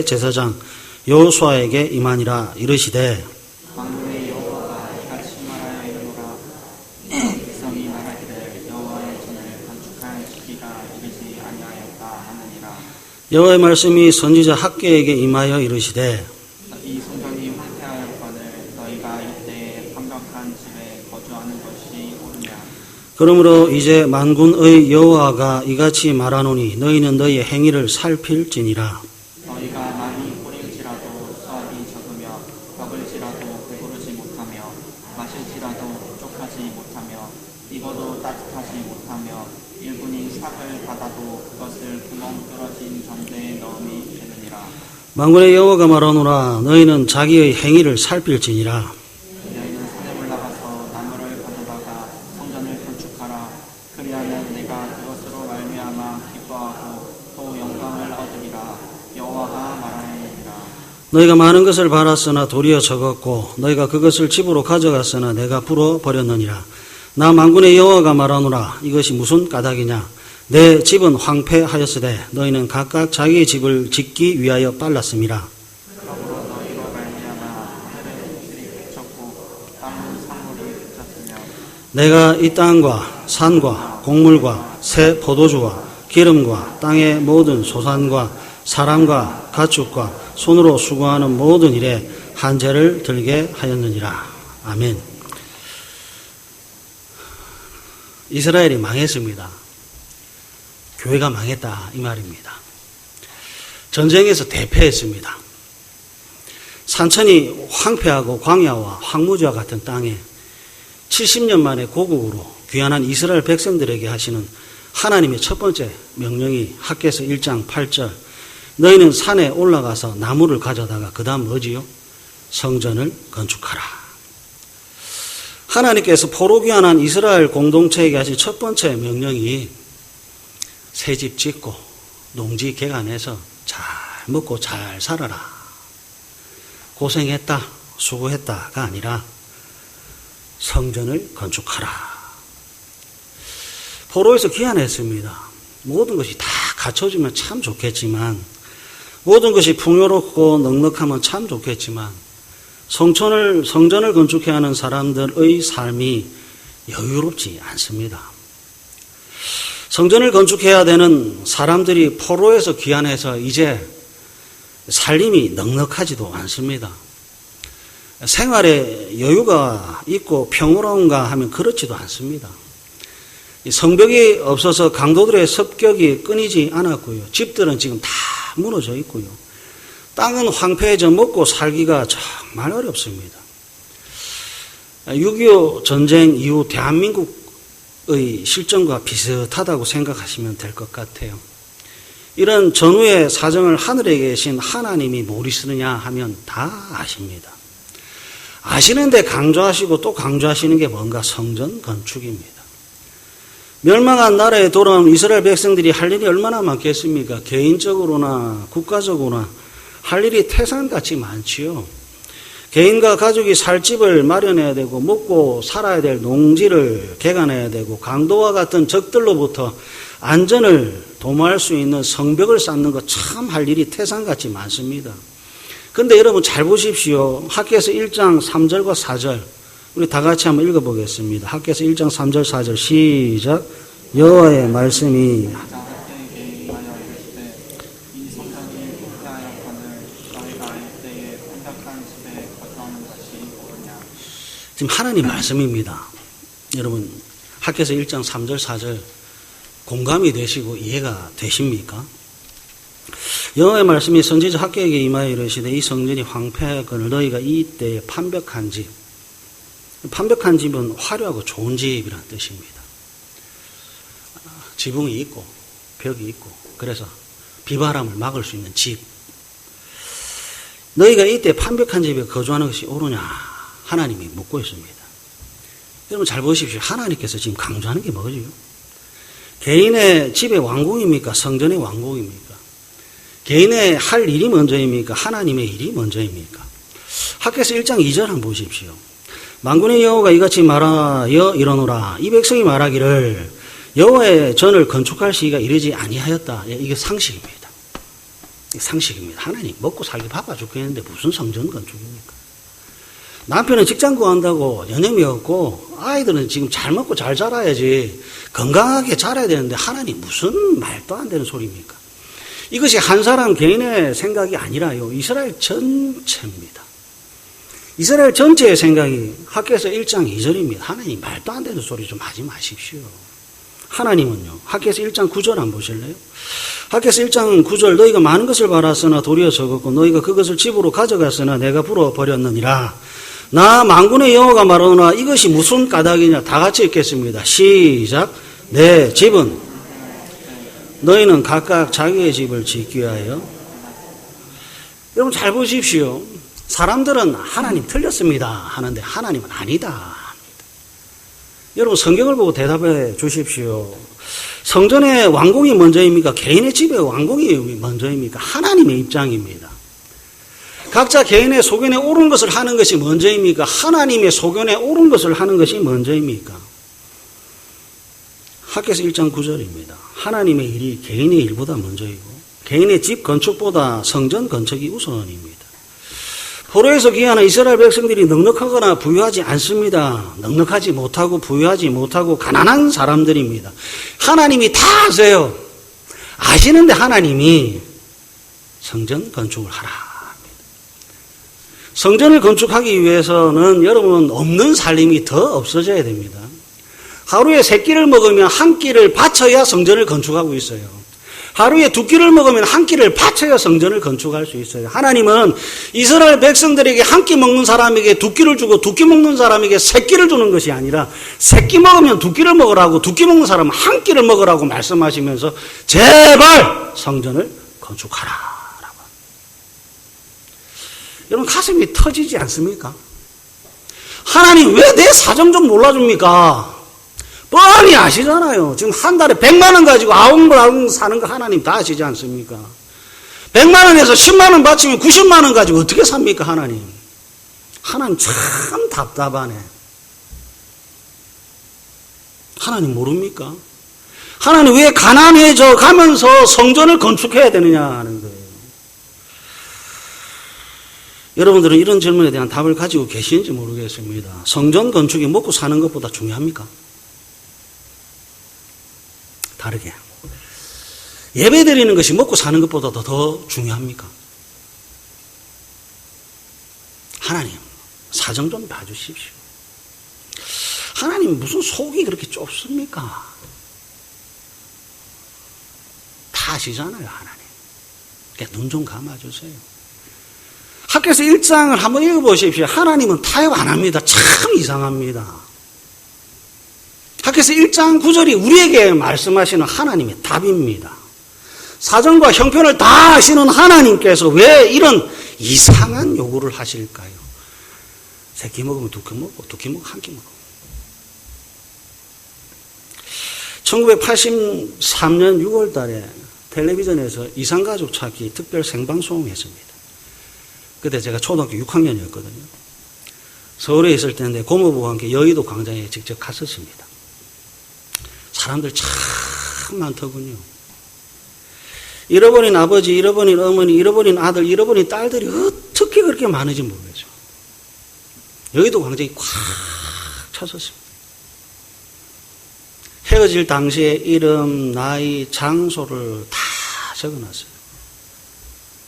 제사장 여호수아에게 임하니라. 이르시되 만군의 여호와가 이같이 말하여 이르노라. 백성이 말하기를 여호와의 전을 건축할 시기가 이르지 아니하였다 하느니라. 여호와의 말씀이 선지자 학개에게 임하여 이르시되 이 성전이 황폐하였거늘 너희가 이때에 완벽한 집에 거주하는 것이 옳으냐. 그러므로 이제 만군의 여호와가 이같이 말하노니 너희는 너희의 행위를 살필지니라. 너희가 많이 뿌릴지라도 수확이 적으며 먹을지라도 배부르지 못하며 마실지라도 족하지 못하며 입어도 따뜻하지 못하며 일꾼이 삭을 받아도 그것을 구멍 뚫어진 전대에 넣음이 되느니라. 만군의 여호와가 말하노라. 너희는 자기의 행위를 살필지니라. 너희는 산에 올라가서 나무를 가져다가 성전을 건축하라. 그리하면 내가 그것으로 말미암아 기뻐하고 또 영광을 얻으리라. 여호와가 말하느니라. 너희가 많은 것을 바랐으나 도리어 적었고 너희가 그것을 집으로 가져갔으나 내가 불어 버렸느니라. 나 만군의 여호와가 말하노라. 이것이 무슨 까닭이냐. 내 집은 황폐하였으되 너희는 각각 자기의 집을 짓기 위하여 빨랐음이라. 그러므로 너희로 말미암아 하늘의 빛들이 그쳤고 땅은 산물이 그쳤으며 내가 이 땅과 산과 곡물과 새 포도주와 기름과 땅의 모든 소산과 사람과 가축과 손으로 수고하는 모든 일에 한 죄를 들게 하였느니라. 아멘. 이스라엘이 망했습니다. 교회가 망했다 이 말입니다. 전쟁에서 대패했습니다. 산천이 황폐하고 광야와 황무지와 같은 땅에 70년 만에 고국으로 귀환한 이스라엘 백성들에게 하시는 하나님의 첫 번째 명령이 학개서 1장 8절 너희는 산에 올라가서 나무를 가져다가 그 다음 뭐지요? 성전을 건축하라. 하나님께서 포로 귀환한 이스라엘 공동체에게 하신 첫 번째 명령이 새 집 짓고 농지 개간해서 잘 먹고 잘 살아라. 고생했다, 수고했다가 아니라 성전을 건축하라. 포로에서 귀환했습니다. 모든 것이 다 갖춰지면 참 좋겠지만 모든 것이 풍요롭고 넉넉하면 참 좋겠지만 성전을 건축해야 하는 사람들의 삶이 여유롭지 않습니다. 성전을 건축해야 되는 사람들이 포로에서 귀환해서 이제 살림이 넉넉하지도 않습니다. 생활에 여유가 있고 평화로운가 하면 그렇지도 않습니다. 성벽이 없어서 강도들의 습격이 끊이지 않았고요. 집들은 지금 다 무너져 있고요. 땅은 황폐해져 먹고 살기가 정말 어렵습니다. 6.25 전쟁 이후 대한민국의 실정과 비슷하다고 생각하시면 될 것 같아요. 이런 전후의 사정을 하늘에 계신 하나님이 모르시느냐 하면 다 아십니다. 아시는데 강조하시고 또 강조하시는 게 뭔가 성전 건축입니다. 멸망한 나라에 돌아온 이스라엘 백성들이 할 일이 얼마나 많겠습니까? 개인적으로나 국가적으로나 할 일이 태산같이 많지요. 개인과 가족이 살 집을 마련해야 되고 먹고 살아야 될 농지를 개간해야 되고 강도와 같은 적들로부터 안전을 도모할 수 있는 성벽을 쌓는 것 참 할 일이 태산같이 많습니다. 그런데 여러분 잘 보십시오. 학개서 1장 3절과 4절 우리 다 같이 한번 읽어보겠습니다. 학개서 1장 3절 4절 시작. 여호와의 말씀이 학개에게 임하여 이르시되 이 성전이 황폐하였거늘 너희가 이때에 완벽한 집에 거주하는 것이 옳으냐. 지금 하나님 말씀입니다. 여러분 학개서 1장 3절 4절 공감이 되시고 이해가 되십니까? 여호와의 말씀이 선지자 학개에게 임하여 이르시되 이 성전이 황폐하였거늘 너희가 이때에 판벽한 집. 판벽한 집은 화려하고 좋은 집이라는 뜻입니다. 지붕이 있고 벽이 있고 그래서 비바람을 막을 수 있는 집. 너희가 이때 판벽한 집에 거주하는 것이 옳으냐 하나님이 묻고 있습니다. 여러분 잘 보십시오. 하나님께서 지금 강조하는 게 뭐죠? 개인의 집의 왕궁입니까? 성전의 왕궁입니까? 개인의 할 일이 먼저입니까? 하나님의 일이 먼저입니까? 학개서 1장 2절 한번 보십시오. 만군의 여호와가 이같이 말하여 이르노라. 이 백성이 말하기를 여호와의 전을 건축할 시기가 이르지 아니하였다. 이게 상식입니다. 상식입니다. 하나님 먹고 살기 바빠 죽겠는데 무슨 성전 건축입니까? 남편은 직장 구한다고 연염이 없고 아이들은 지금 잘 먹고 잘 자라야지 건강하게 자라야 되는데 하나님 무슨 말도 안 되는 소리입니까? 이것이 한 사람 개인의 생각이 아니라요. 이스라엘 전체입니다. 이스라엘 전체의 생각이 학개서 1장 2절입니다. 하나님 말도 안 되는 소리 좀 하지 마십시오. 하나님은요. 학개서 1장 9절 한번 보실래요? 학개서 1장 9절 너희가 많은 것을 바랐으나 도리어 적었고 너희가 그것을 집으로 가져갔으나 내가 불어버렸느니라. 나 만군의 여호와가 말하노라 이것이 무슨 까닭이냐. 다 같이 읽겠습니다. 시작. 내 집은 너희는 각각 자기의 집을 짓기 위하여. 여러분 잘 보십시오. 사람들은 하나님 틀렸습니다 하는데 하나님은 아니다. 여러분 성경을 보고 대답해 주십시오. 성전의 완공이 먼저입니까? 개인의 집의 완공이 먼저입니까? 하나님의 입장입니다. 각자 개인의 소견에 옳은 것을 하는 것이 먼저입니까? 하나님의 소견에 옳은 것을 하는 것이 먼저입니까? 학개서 1장 9절입니다. 하나님의 일이 개인의 일보다 먼저이고 개인의 집 건축보다 성전 건축이 우선입니다. 포로에서 귀환한 이스라엘 백성들이 넉넉하거나 부유하지 않습니다. 넉넉하지 못하고 부유하지 못하고 가난한 사람들입니다. 하나님이 다 아세요. 아시는데 하나님이 성전 건축을 하라. 성전을 건축하기 위해서는 여러분 없는 살림이 더 없어져야 됩니다. 하루에 3끼를 먹으면 한 끼를 바쳐야 성전을 건축하고 있어요. 하루에 2끼를 먹으면 한 끼를 바쳐야 성전을 건축할 수 있어요. 하나님은 이스라엘 백성들에게 한 끼 먹는 사람에게 2끼를 주고 2끼 먹는 사람에게 3끼를 주는 것이 아니라 3끼 먹으면 2끼를 먹으라고 2끼 먹는 사람은 한 끼를 먹으라고 말씀하시면서 제발 성전을 건축하라. 여러분 가슴이 터지지 않습니까? 하나님 왜 내 사정 좀 몰라줍니까? 뻔히 아시잖아요. 지금 한 달에 100만 원 가지고 아웅 사는 거 하나님 다 아시지 않습니까? 100만 원에서 10만 원 바치면 90만 원 가지고 어떻게 삽니까 하나님? 하나님 참 답답하네. 하나님 모릅니까? 하나님 왜 가난해져 가면서 성전을 건축해야 되느냐 하는 거예요. 여러분들은 이런 질문에 대한 답을 가지고 계시는지 모르겠습니다. 성전 건축이 먹고 사는 것보다 중요합니까? 다르게. 예배 드리는 것이 먹고 사는 것보다 더 중요합니까? 하나님, 사정 좀 봐주십시오. 하나님 무슨 속이 그렇게 좁습니까? 다 아시잖아요, 하나님. 그러니까 눈 좀 감아주세요. 학교에서 1장을 한번 읽어보십시오. 하나님은 타협 안 합니다. 참 이상합니다. 학교에서 1장 9절이 우리에게 말씀하시는 하나님의 답입니다. 사정과 형편을 다 아시는 하나님께서 왜 이런 이상한 요구를 하실까요? 3끼 먹으면 2끼 먹고 2끼 먹으면 1끼 먹고. 1983년 6월 달에 텔레비전에서 이산가족 찾기 특별 생방송을 했습니다. 그때 제가 초등학교 6학년이었거든요. 서울에 있을 때인데 고모부와 함께 여의도 광장에 직접 갔었습니다. 사람들 참 많더군요. 잃어버린 아버지, 잃어버린 어머니, 잃어버린 아들, 잃어버린 딸들이 어떻게 그렇게 많은지 모르겠어요. 여의도 광장이 꽉 찼었습니다. 헤어질 당시에 이름, 나이, 장소를 다 적어놨어요.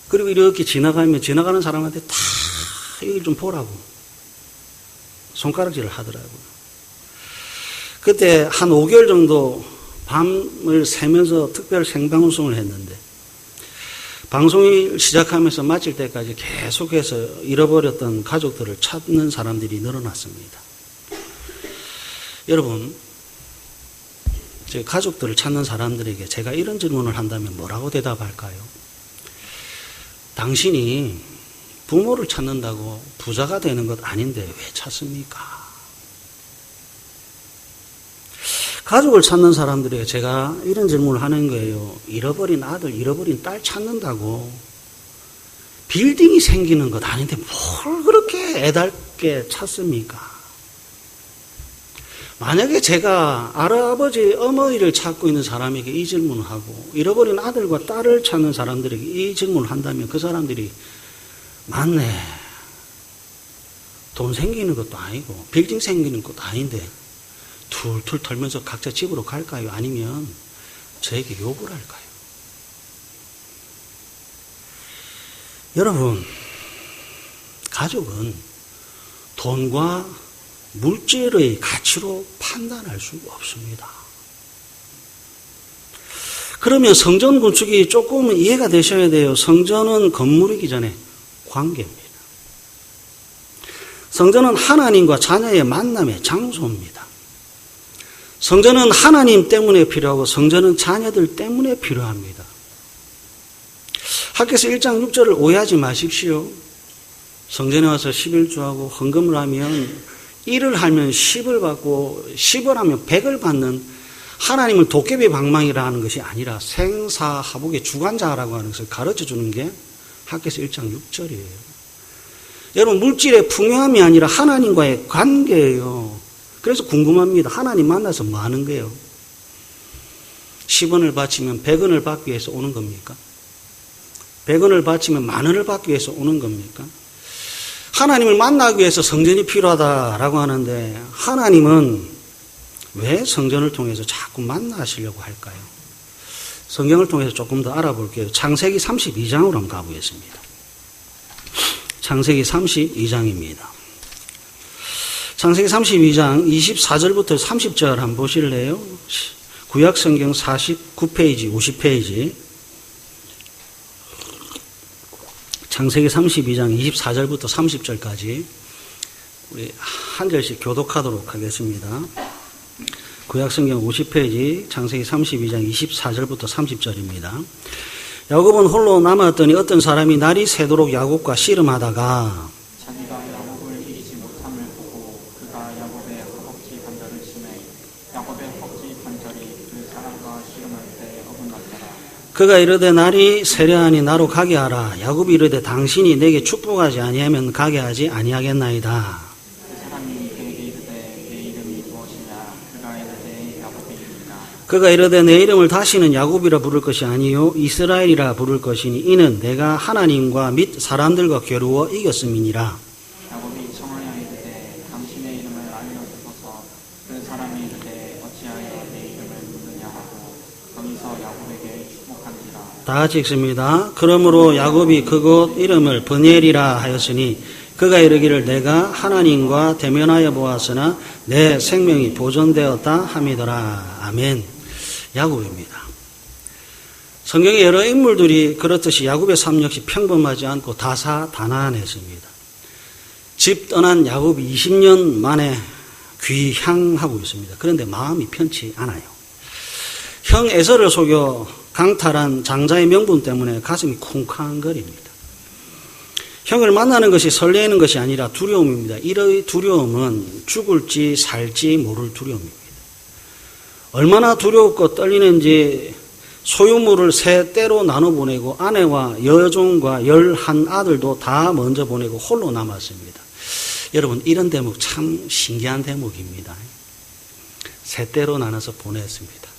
그리고 이렇게 지나가면 지나가는 사람한테 다 여기 좀 보라고 손가락질을 하더라고요. 그때 한 5개월 정도 밤을 새면서 특별 생방송을 했는데 방송이 시작하면서 마칠 때까지 계속해서 잃어버렸던 가족들을 찾는 사람들이 늘어났습니다. 여러분, 제 가족들을 찾는 사람들에게 제가 이런 질문을 한다면 뭐라고 대답할까요? 당신이 부모를 찾는다고 부자가 되는 것 아닌데 왜 찾습니까? 가족을 찾는 사람들에게 제가 이런 질문을 하는 거예요. 잃어버린 아들, 잃어버린 딸 찾는다고 빌딩이 생기는 것 아닌데 뭘 그렇게 애달게 찾습니까? 만약에 제가 할아버지, 어머니를 찾고 있는 사람에게 이 질문을 하고 잃어버린 아들과 딸을 찾는 사람들에게 이 질문을 한다면 그 사람들이 맞네. 돈 생기는 것도 아니고 빌딩 생기는 것도 아닌데 툴툴 털면서 각자 집으로 갈까요? 아니면 저에게 욕을 할까요? 여러분, 가족은 돈과 물질의 가치로 판단할 수가 없습니다. 그러면 성전 건축이 조금은 이해가 되셔야 돼요. 성전은 건물이기 전에 관계입니다. 성전은 하나님과 자녀의 만남의 장소입니다. 성전은 하나님 때문에 필요하고 성전은 자녀들 때문에 필요합니다. 학교에서 1장 6절을 오해하지 마십시오. 성전에 와서 11조하고 헌금을 하면 1을 하면 10을 받고 10을 하면 100을 받는 하나님을 도깨비 방망이라 하는 것이 아니라 생사하복의 주관자라고 하는 것을 가르쳐주는 게 학교에서 1장 6절이에요. 여러분, 물질의 풍요함이 아니라 하나님과의 관계예요. 그래서 궁금합니다. 하나님 만나서 뭐 하는 거예요? 10원을 바치면 100원을 받기 위해서 오는 겁니까? 100원을 바치면 10,000원을 받기 위해서 오는 겁니까? 하나님을 만나기 위해서 성전이 필요하다라고 하는데 하나님은 왜 성전을 통해서 자꾸 만나시려고 할까요? 성경을 통해서 조금 더 알아볼게요. 창세기 32장으로 한번 가보겠습니다. 창세기 32장입니다. 창세기 32장 24절부터 30절 한번 보실래요? 구약성경 49페이지, 50페이지. 창세기 32장 24절부터 30절까지 우리 한 절씩 교독하도록 하겠습니다. 구약성경 50페이지 창세기 32장 24절부터 30절입니다. 야곱은 홀로 남았더니 어떤 사람이 날이 새도록 야곱과 씨름하다가 자기가 야곱을 이기지 못함을 보고 그가 야곱의 허벅지 관절을 치매 야곱의 허벅지 관절이 그 사람과 씨름할 때 어긋났더라. 그가 이르되 날이 세려하니 나로 가게 하라. 야곱이 이르되 당신이 내게 축복하지 아니하면 가게 하지 아니하겠나이다. 그 사람이 그에게 이르되 내 이름이 무엇이냐. 그가 이르되 야곱이니라. 그가 이르되 내 이름을 다시는 야곱이라 부를 것이 아니요 이스라엘이라 부를 것이니 이는 내가 하나님과 및 사람들과 겨루어 이겼음이니라. 야곱이 청하여 이르되 당신의 이름을 알려주소서. 그 사람이 이르되 어찌하여 내 이름을 묻느냐 하고 거기서 야곱에게 축복한지라. 다 같이 읽습니다. 그러므로 야곱이 그곳 이름을 브니엘이라 하였으니 그가 이르기를 내가 하나님과 대면하여 보았으나 내 생명이 보존되었다 함이더라. 아멘. 야곱입니다. 성경의 여러 인물들이 그렇듯이 야곱의 삶 역시 평범하지 않고 다사다난했습니다. 집 떠난 야곱이 20년 만에 귀향하고 있습니다. 그런데 마음이 편치 않아요. 형 에서를 속여 강탈한 장자의 명분 때문에 가슴이 쿵쾅거립니다. 형을 만나는 것이 설레는 것이 아니라 두려움입니다. 이의 두려움은 죽을지 살지 모를 두려움입니다. 얼마나 두렵고 떨리는지 소유물을 세 떼로 나눠 보내고 아내와 여종과 11아들도 다 먼저 보내고 홀로 남았습니다. 여러분, 이런 대목 참 신기한 대목입니다. 세 떼로 나눠서 보냈습니다.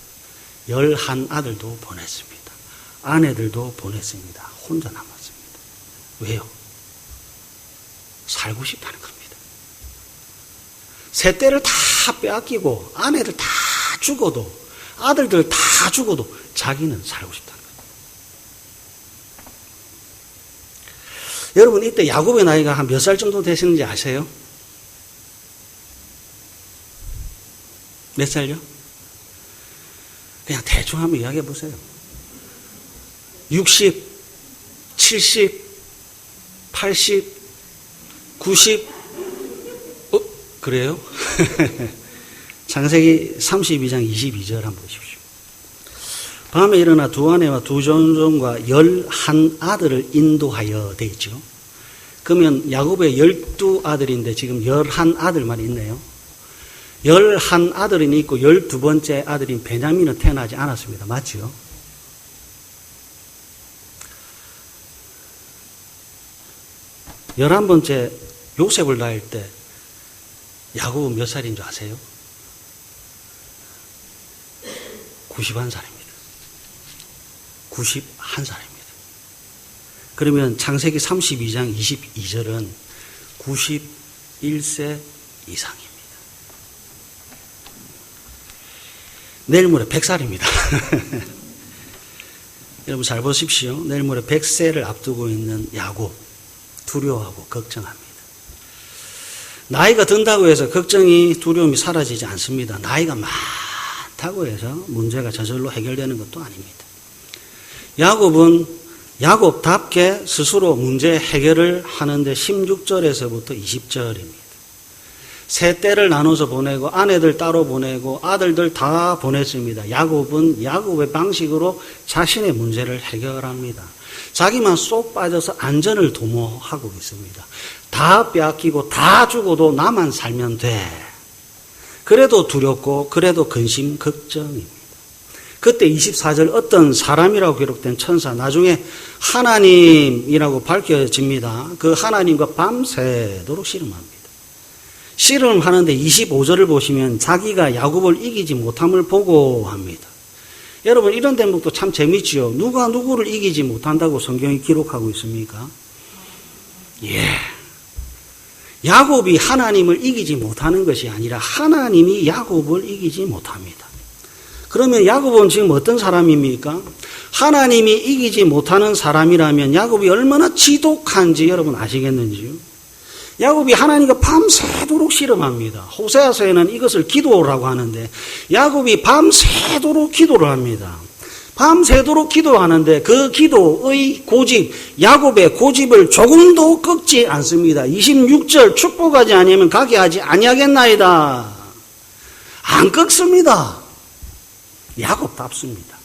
11아들도 보냈습니다. 아내들도 보냈습니다. 혼자 남았습니다. 왜요? 살고 싶다는 겁니다. 세 떼를 다 빼앗기고 아내들 다 죽어도 아들들 다 죽어도 자기는 살고 싶다는 거예요. 여러분, 이때 야곱의 나이가 한 몇 살 정도 되시는지 아세요? 몇 살요? 그냥 대충 한번 이야기해 보세요. 60, 70, 80, 90, 그래요? 창세기 32장 22절 한번 보십시오. 밤에 일어나 두 아내와 두 종종과 11아들을 인도하여 돼 있죠. 그러면 야곱의 12아들인데 지금 11아들만 있네요. 11아들이 있고 12번째 아들인 베냐민은 태어나지 않았습니다. 맞죠? 열한 번째 요셉을 낳을 때 야곱은 몇 살인 줄 아세요? 91살입니다. 91살입니다. 그러면 창세기 32장 22절은 91세 이상입니다. 내일 모레 100살입니다. 여러분 잘 보십시오. 내일 모레 100세를 앞두고 있는 야곱, 두려워하고 걱정합니다. 나이가 든다고 해서 걱정이, 두려움이 사라지지 않습니다. 나이가 많다고 해서 문제가 저절로 해결되는 것도 아닙니다. 야곱은 야곱답게 스스로 문제 해결을 하는데 16절에서부터 20절입니다. 세 떼를 나눠서 보내고 아내들 따로 보내고 아들들 다 보냈습니다. 야곱은 야곱의 방식으로 자신의 문제를 해결합니다. 자기만 쏙 빠져서 안전을 도모하고 있습니다. 다 빼앗기고 다 죽어도 나만 살면 돼. 그래도 두렵고 그래도 근심 걱정입니다. 그때 24절 어떤 사람이라고 기록된 천사, 나중에 하나님이라고 밝혀집니다. 그 하나님과 밤새도록 씨름합니다. 씨름하는데 25절을 보시면 자기가 야곱을 이기지 못함을 보고합니다. 여러분 이런 대목도 참 재밌지요. 누가 누구를 이기지 못한다고 성경이 기록하고 있습니까? 예. 야곱이 하나님을 이기지 못하는 것이 아니라 하나님이 야곱을 이기지 못합니다. 그러면 야곱은 지금 어떤 사람입니까? 하나님이 이기지 못하는 사람이라면 야곱이 얼마나 지독한지 여러분 아시겠는지요? 야곱이 하나님과 밤새도록 씨름합니다. 호세아서에는 이것을 기도라고 하는데 야곱이 밤새도록 기도를 합니다. 밤새도록 기도하는데 그 기도의 고집, 야곱의 고집을 조금도 꺾지 않습니다. 26절 축복하지 아니하면 가게 하지 아니하겠나이다. 안 꺾습니다. 야곱답습니다.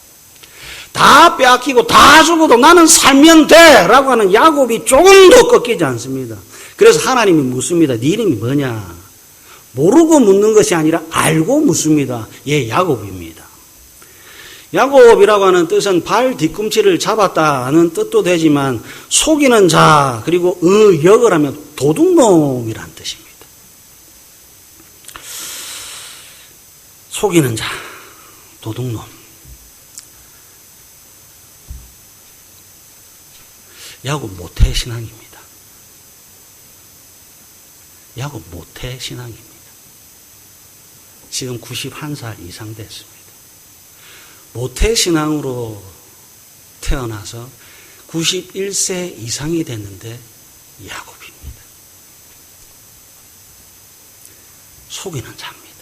다 빼앗기고 다 죽어도 나는 살면 돼 라고 하는 야곱이 조금도 꺾이지 않습니다. 그래서 하나님이 묻습니다. 네 이름이 뭐냐? 모르고 묻는 것이 아니라 알고 묻습니다. 예, 야곱입니다. 야곱이라고 하는 뜻은 발 뒤꿈치를 잡았다는 뜻도 되지만 속이는 자 그리고 의역을 하면 도둑놈이란 뜻입니다. 속이는 자, 도둑놈. 야곱 모태 신앙입니다. 야곱 모태 신앙입니다. 지금 91살 이상 됐습니다. 모태 신앙으로 태어나서 91세 이상이 됐는데 야곱입니다. 속이는 자입니다.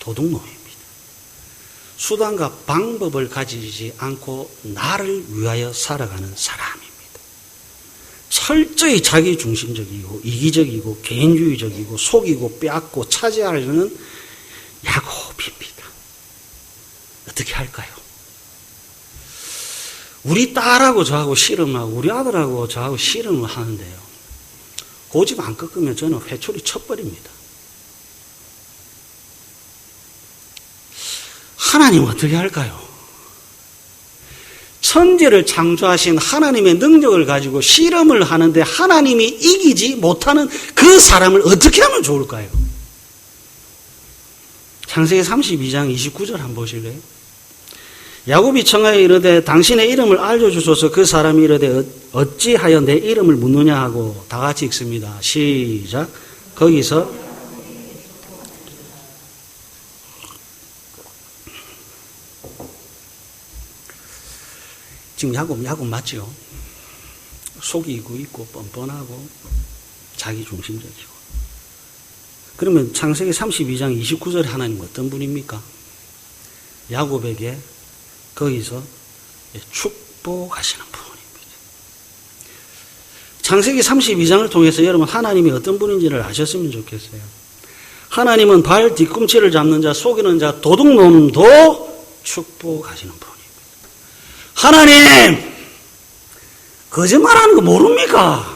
도둑놈입니다. 수단과 방법을 가지지 않고 나를 위하여 살아가는 사람입니다. 철저히 자기중심적이고 이기적이고 개인주의적이고 속이고 빼앗고 차지하려는 야곱입니다. 어떻게 할까요? 우리 딸하고 저하고 씨름하고 우리 아들하고 저하고 씨름을 하는데요. 고집 안 꺾으면 저는 회초리 쳐버립니다. 하나님은 어떻게 할까요? 천지를 창조하신 하나님의 능력을 가지고 씨름을 하는데 하나님이 이기지 못하는 그 사람을 어떻게 하면 좋을까요? 창세기 32장 29절 한번 보실래요? 야곱이 청하여 이르되 당신의 이름을 알려주소서. 그 사람이 이르되 어찌하여 내 이름을 묻느냐 하고 다 같이 읽습니다. 시작. 거기서 지금 야곱 맞죠? 속이고 있고 뻔뻔하고 자기중심적이고. 그러면 창세기 32장 29절에 하나님은 어떤 분입니까? 야곱에게 거기서 축복하시는 분입니다. 창세기 32장을 통해서 여러분 하나님이 어떤 분인지를 아셨으면 좋겠어요. 하나님은 발 뒤꿈치를 잡는 자, 속이는 자, 도둑놈도 축복하시는 분입니다. 하나님, 거짓말하는 거 모릅니까?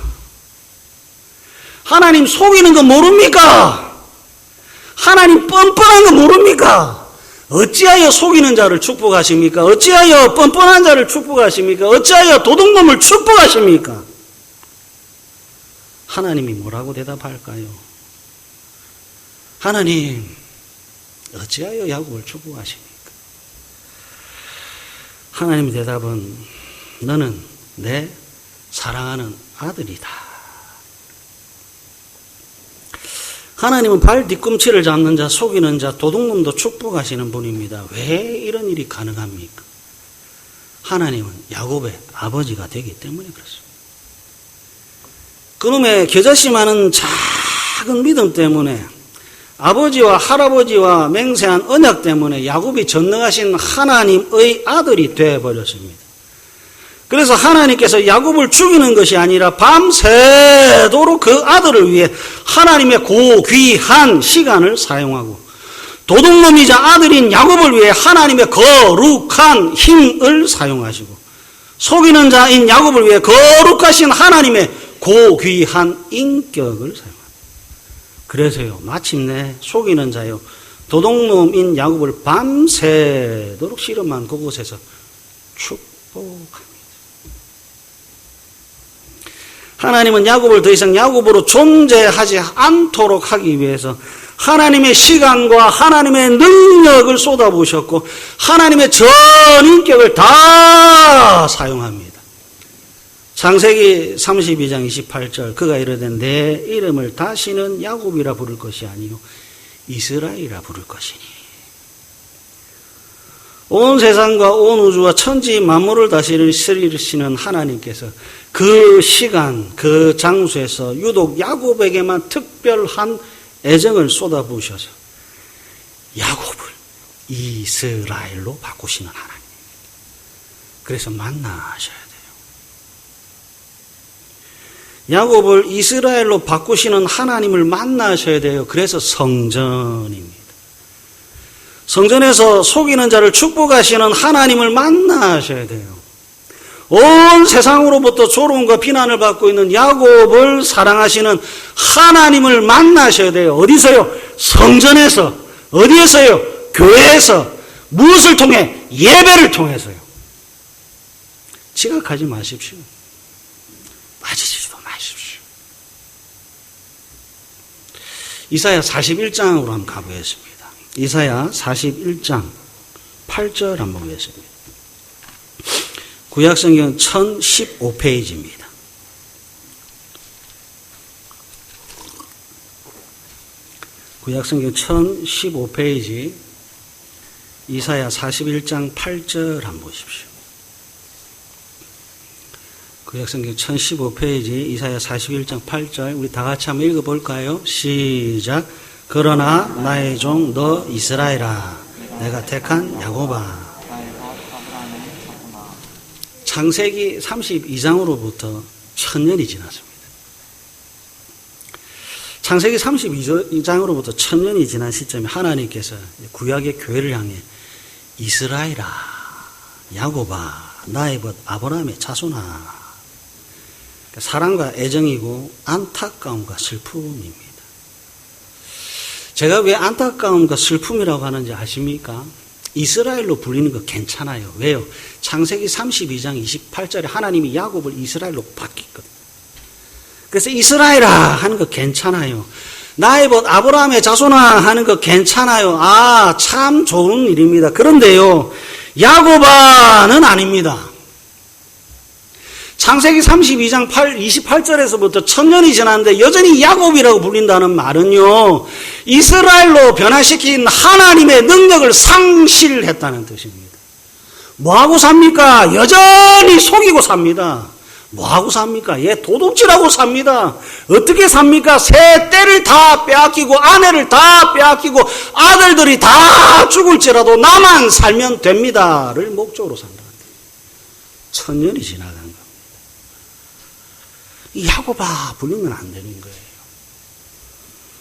하나님 속이는 거 모릅니까? 하나님 뻔뻔한 거 모릅니까? 어찌하여 속이는 자를 축복하십니까? 어찌하여 뻔뻔한 자를 축복하십니까? 어찌하여 도둑놈을 축복하십니까? 하나님이 뭐라고 대답할까요? 하나님, 어찌하여 야곱을 축복하십니까? 하나님의 대답은 너는 내 사랑하는 아들이다. 하나님은 발 뒤꿈치를 잡는 자, 속이는 자, 도둑놈도 축복하시는 분입니다. 왜 이런 일이 가능합니까? 하나님은 야곱의 아버지가 되기 때문에 그렇습니다. 그놈의 겨자씨만한 작은 믿음 때문에 아버지와 할아버지와 맹세한 언약 때문에 야곱이 전능하신 하나님의 아들이 되어버렸습니다. 그래서 하나님께서 야곱을 죽이는 것이 아니라 밤새도록 그 아들을 위해 하나님의 고귀한 시간을 사용하고 도둑놈이자 아들인 야곱을 위해 하나님의 거룩한 힘을 사용하시고 속이는 자인 야곱을 위해 거룩하신 하나님의 고귀한 인격을 사용합니다. 그래서요, 마침내 속이는 자요, 도둑놈인 야곱을 밤새도록 씨름한 그곳에서 축복합니다. 하나님은 야곱을 더 이상 야곱으로 존재하지 않도록 하기 위해서 하나님의 시간과 하나님의 능력을 쏟아부으셨고 하나님의 전 인격을 다 사용합니다. 창세기 32장 28절 그가 이르되 내 이름을 다시는 야곱이라 부를 것이 아니요 이스라엘이라 부를 것이니 온 세상과 온 우주와 천지 만물을 다스리시는 하나님께서 그 시간 그 장소에서 유독 야곱에게만 특별한 애정을 쏟아부으셔서 야곱을 이스라엘로 바꾸시는 하나님. 그래서 만나셔야 돼요. 야곱을 이스라엘로 바꾸시는 하나님을 만나셔야 돼요. 그래서 성전입니다. 성전에서 속이는 자를 축복하시는 하나님을 만나셔야 돼요. 온 세상으로부터 조롱과 비난을 받고 있는 야곱을 사랑하시는 하나님을 만나셔야 돼요. 어디서요? 성전에서. 어디에서요? 교회에서. 무엇을 통해? 예배를 통해서요. 지각하지 마십시오. 빠지지도 마십시오. 이사야 41장으로 한번 가보겠습니다. 이사야 41장 8절 한번 보겠습니다. 구약성경 1015페이지입니다. 구약성경 1015페이지 이사야 41장 8절 한번 보십시오. 구약성경 1015페이지 이사야 41장 8절 우리 다 같이 한번 읽어볼까요? 시작. 그러나 나의 종 너 이스라엘아 내가 택한 야곱아. 창세기 32장으로부터 1000년이 지났습니다. 창세기 32장으로부터 1000년이 지난 시점에 하나님께서 구약의 교회를 향해 이스라엘아, 야곱아, 나의 벗 아브라함의 자손아. 사랑과 애정이고 안타까움과 슬픔입니다. 제가 왜 안타까움과 슬픔이라고 하는지 아십니까? 이스라엘로 불리는 거 괜찮아요. 왜요? 창세기 32장 28절에 하나님이 야곱을 이스라엘로 바뀌거든요. 그래서 이스라엘아 하는 거 괜찮아요. 나의 벗 아브라함의 자손아 하는 거 괜찮아요. 아, 참 좋은 일입니다. 그런데요, 야곱아는 아닙니다. 창세기 32장 28절에서부터 1000년이 지났는데 여전히 야곱이라고 불린다는 말은요, 이스라엘로 변화시킨 하나님의 능력을 상실했다는 뜻입니다. 뭐하고 삽니까? 여전히 속이고 삽니다. 뭐하고 삽니까? 얘 도둑질하고 삽니다. 어떻게 삽니까? 새 떼를 다 빼앗기고 아내를 다 빼앗기고 아들들이 다 죽을지라도 나만 살면 됩니다를 목적으로 산다. 1000년이 지나간 겁니다. 야곱아 불리면 안 되는 거예요.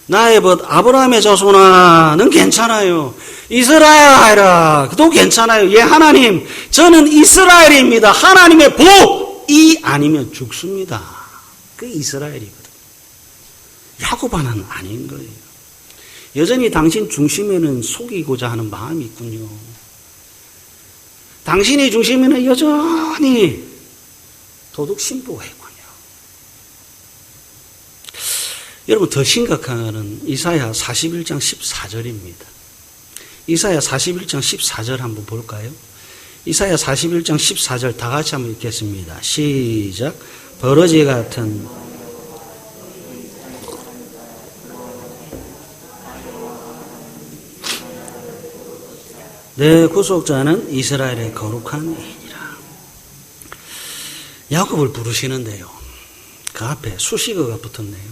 나의 벗 아브라함의 자손아는 괜찮아요. 이스라엘아 그도 괜찮아요. 예, 하나님 저는 이스라엘입니다. 하나님의 복이 아니면 죽습니다. 그 이스라엘이거든요. 야곱아는 아닌 거예요. 여전히 당신 중심에는 속이고자 하는 마음이 있군요. 당신의 중심에는 여전히 도둑 신부가 있군요. 여러분 더 심각한 것은 이사야 41장 14절입니다. 이사야 41장 14절 한번 볼까요? 이사야 41장 14절 다 같이 한번 읽겠습니다. 시작. 버러지 같은 내 구속자는 이스라엘의 거룩한 이인이라. 야곱을 부르시는데요. 그 앞에 수식어가 붙었네요.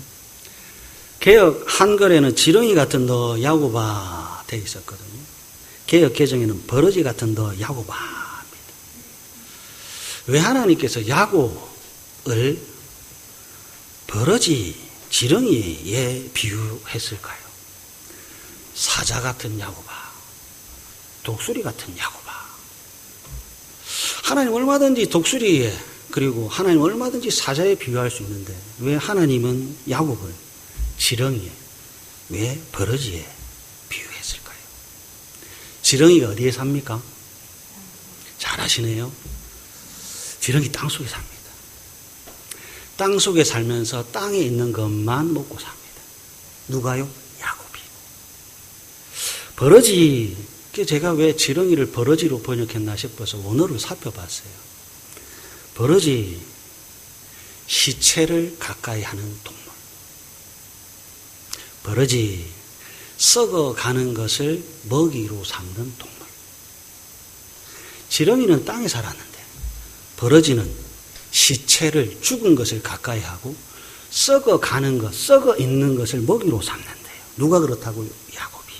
개역 한글에는 지렁이 같은 너 야곱아 돼 있었거든요. 개역 개정에는 버러지 같은 너 야곱아. 왜 하나님께서 야곱을 버러지, 지렁이에 비유했을까요? 사자 같은 야곱아, 독수리 같은 야곱아. 하나님 얼마든지 독수리에, 그리고 하나님 얼마든지 사자에 비유할 수 있는데 왜 하나님은 야곱을 지렁이에, 왜 버러지에 비유했을까요? 지렁이가 어디에 삽니까? 잘 아시네요. 지렁이 땅속에 삽니다. 땅속에 살면서 땅에 있는 것만 먹고 삽니다. 누가요? 야곱이. 버러지, 제가 왜 지렁이를 버러지로 번역했나 싶어서 원어를 살펴봤어요. 버러지, 시체를 가까이 하는 동물. 버러지, 썩어가는 것을 먹이로 삼는 동물. 지렁이는 땅에 살았는데 버러지는 시체를, 죽은 것을 가까이 하고 썩어가는 것, 썩어 있는 것을 먹이로 삼는데요. 누가 그렇다고요? 야곱이.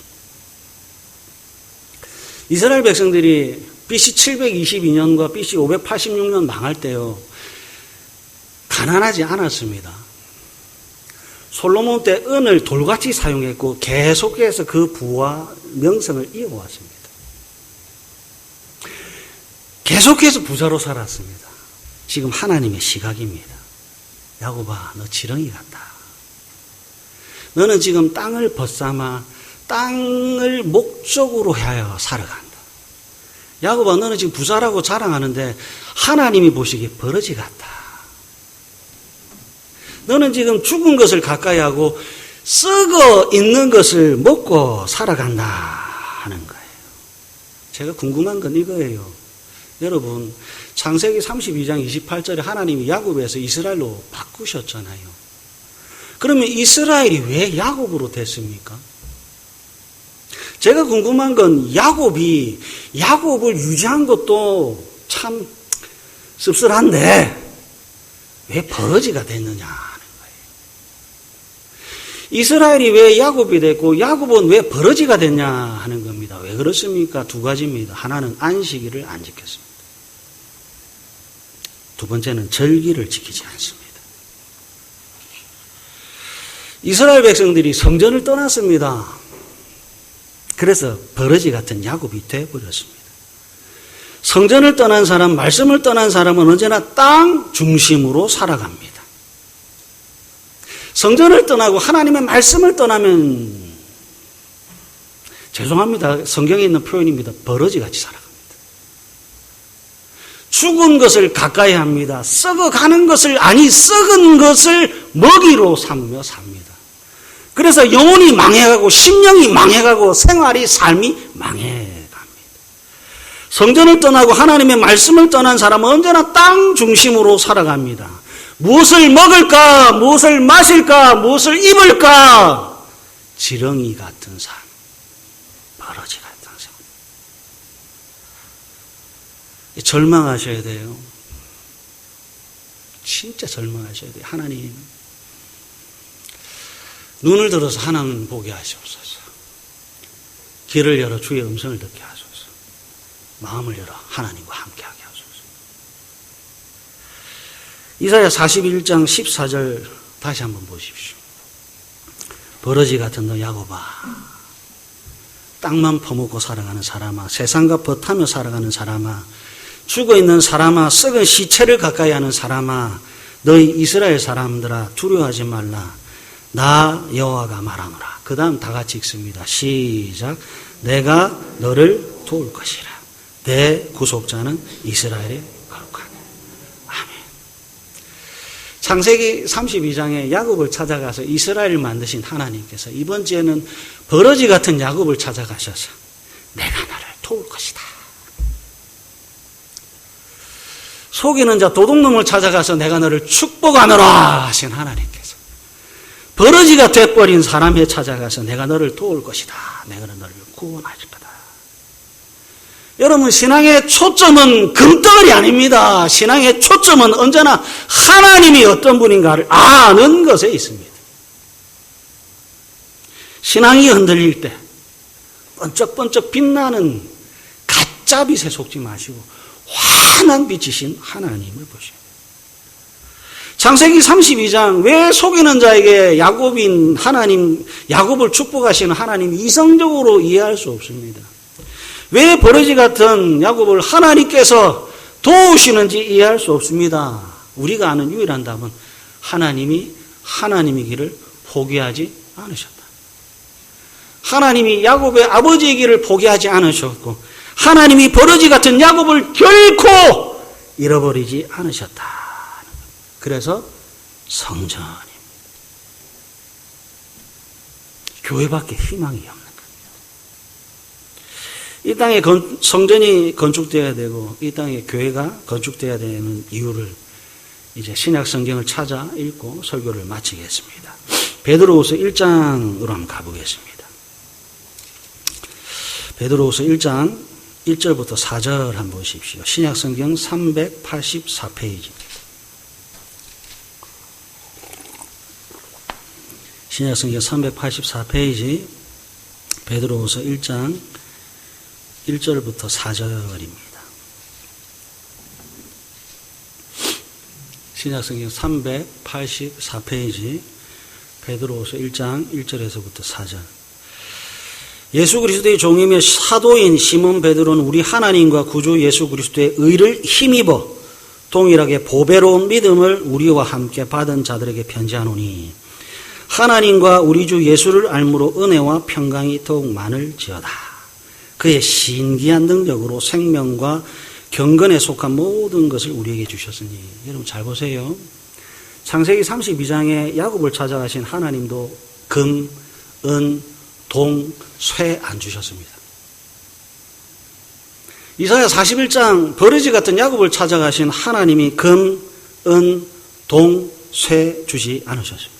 이스라엘 백성들이 BC 722년과 BC 586년 망할 때요, 가난하지 않았습니다. 솔로몬 때 은을 돌같이 사용했고 계속해서 그 부와 명성을 이어왔습니다. 계속해서 부자로 살았습니다. 지금 하나님의 시각입니다. 야곱아, 너 지렁이 같다. 너는 지금 땅을 벗삼아 땅을 목적으로 하여 살아간다. 야곱아, 너는 지금 부자라고 자랑하는데 하나님이 보시기에 버러지 같다. 너는 지금 죽은 것을 가까이 하고 썩어 있는 것을 먹고 살아간다 하는 거예요. 제가 궁금한 건 이거예요. 여러분, 창세기 32장 28절에 하나님이 야곱에서 이스라엘로 바꾸셨잖아요. 그러면 이스라엘이 왜 야곱으로 됐습니까? 제가 궁금한 건 야곱이 야곱을 유지한 것도 참 씁쓸한데 왜 버러지가 됐느냐 하는 거예요. 이스라엘이 왜 야곱이 됐고 야곱은 왜 버러지가 됐냐 하는 겁니다. 왜 그렇습니까? 두 가지입니다. 하나는 안식일을 안 지켰습니다. 두 번째는 절기를 지키지 않습니다. 이스라엘 백성들이 성전을 떠났습니다. 그래서 버러지 같은 야곱이 되어버렸습니다. 성전을 떠난 사람, 말씀을 떠난 사람은 언제나 땅 중심으로 살아갑니다. 성전을 떠나고 하나님의 말씀을 떠나면, 죄송합니다. 성경에 있는 표현입니다. 버러지같이 살아갑니다. 죽은 것을 가까이 합니다. 썩어가는 것을, 아니 썩은 것을 먹이로 삼으며 삽니다. 그래서 영혼이 망해가고 심령이 망해가고 생활이, 삶이 망해갑니다. 성전을 떠나고 하나님의 말씀을 떠난 사람은 언제나 땅 중심으로 살아갑니다. 무엇을 먹을까? 무엇을 마실까? 무엇을 입을까? 지렁이 같은 삶, 버러지 같은 삶. 절망하셔야 돼요. 진짜 절망하셔야 돼요. 하나님, 눈을 들어서 하나님 보게 하시옵소서. 귀를 열어 주의 음성을 듣게 하소서. 마음을 열어 하나님과 함께하게 하소서. 이사야 41장 14절 다시 한번 보십시오. 버러지 같은 너 야곱아, 땅만 퍼먹고 살아가는 사람아, 세상과 벗하며 살아가는 사람아, 죽어있는 사람아, 썩은 시체를 가까이 하는 사람아, 너희 이스라엘 사람들아 두려워하지 말라. 나 여호와가 말하노라. 그 다음 다 같이 읽습니다. 시작. 내가 너를 도울 것이라. 내 구속자는 이스라엘의 거룩하네. 아멘. 창세기 32장에 야곱을 찾아가서 이스라엘을 만드신 하나님께서 이번 주에는 버러지 같은 야곱을 찾아가셔서 내가 너를 도울 것이다. 속이는 자 도둑놈을 찾아가서 내가 너를 축복하노라 하신 하나님께서 버러지가 돼버린 사람에 찾아가서 내가 너를 도울 것이다. 내가 너를 구원할 거다. 여러분, 신앙의 초점은 금덩어리 아닙니다. 신앙의 초점은 언제나 하나님이 어떤 분인가를 아는 것에 있습니다. 신앙이 흔들릴 때 번쩍번쩍 빛나는 가짜빛에 속지 마시고 환한 빛이신 하나님을 보셔야 돼요. 창세기 32장 왜 속이는 자에게 야곱인 하나님, 야곱을 축복하시는 하나님 이성적으로 이해할 수 없습니다. 왜 버러지 같은 야곱을 하나님께서 도우시는지 이해할 수 없습니다. 우리가 아는 유일한 답은 하나님이 하나님이기를 포기하지 않으셨다. 하나님이 야곱의 아버지이기를 포기하지 않으셨고 하나님이 버러지 같은 야곱을 결코 잃어버리지 않으셨다. 그래서 성전입니다. 교회밖에 희망이 없는 겁니다. 이 땅에 성전이 건축되어야 되고 이 땅에 교회가 건축되어야 되는 이유를 이제 신약 성경을 찾아 읽고 설교를 마치겠습니다. 베드로후서 1장으로 한번 가보겠습니다. 베드로후서 1장 1절부터 4절 한번 보십시오. 신약 성경 384페이지입니다. 신약 성경 384페이지 베드로후서 1장 1절부터 4절입니다. 신약 성경 384페이지 베드로후서 1장 1절에서부터 4절. 예수 그리스도의 종이며 사도인 시몬 베드로는 우리 하나님과 구주 예수 그리스도의 의를 힘입어 동일하게 보배로운 믿음을 우리와 함께 받은 자들에게 편지하노니 하나님과 우리 주 예수를 알므로 은혜와 평강이 더욱 많을지어다. 그의 신기한 능력으로 생명과 경건에 속한 모든 것을 우리에게 주셨으니. 여러분 잘 보세요. 창세기 32장에 야곱을 찾아가신 하나님도 금, 은, 동, 쇠 안 주셨습니다. 이사야 41장 버러지 같은 야곱을 찾아가신 하나님이 금, 은, 동, 쇠 주지 않으셨습니다.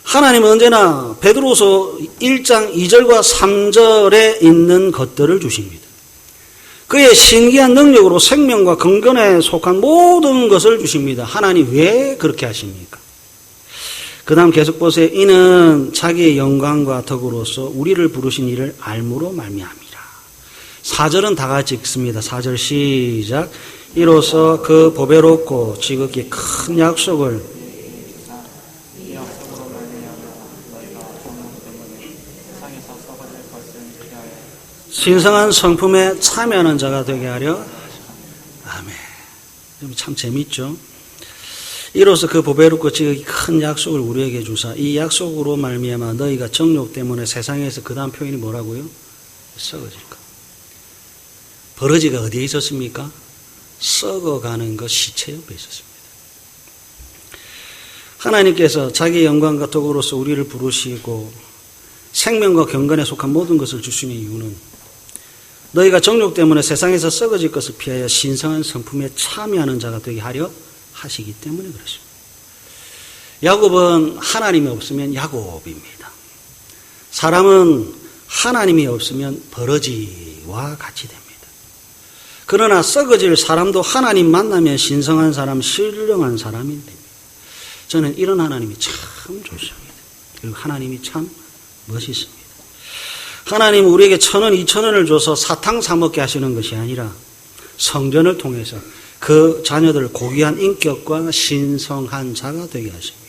하나님은 언제나 베드로서 1장 2절과 3절에 있는 것들을 주십니다. 그의 신기한 능력으로 생명과 경건에 속한 모든 것을 주십니다. 하나님 왜 그렇게 하십니까? 그 다음 계속 보세요. 이는 자기의 영광과 덕으로서 우리를 부르신 이를 알므로 말미암이라. 4절은 다 같이 읽습니다. 4절 시작. 이로써 그 보배롭고 지극히 큰 약속을 신성한 성품에 참여하는 자가 되게 하려. 아멘. 참 재밌죠? 이로써 그 보배롭고 지극히 큰 약속을 우리에게 주사 이 약속으로 말미암아 너희가 정욕 때문에 세상에서 그 다음 표현이 뭐라고요? 썩어질 것. 버러지가 어디에 있었습니까? 썩어가는 것 시체 옆에 있었습니다. 하나님께서 자기 영광과 덕으로서 우리를 부르시고 생명과 경건에 속한 모든 것을 주시는 이유는 너희가 정욕 때문에 세상에서 썩어질 것을 피하여 신성한 성품에 참여하는 자가 되게 하려 하시기 때문에 그렇습니다. 야곱은 하나님이 없으면 야곱입니다. 사람은 하나님이 없으면 버러지와 같이 됩니다. 그러나 썩어질 사람도 하나님 만나면 신성한 사람, 신령한 사람이 됩니다. 저는 이런 하나님이 참 좋습니다. 그리고 하나님이 참 멋있습니다. 하나님은 우리에게 1,000원, 2,000원을 줘서 사탕 사 먹게 하시는 것이 아니라 성전을 통해서 그 자녀들을 고귀한 인격과 신성한 자가 되게 하십니다.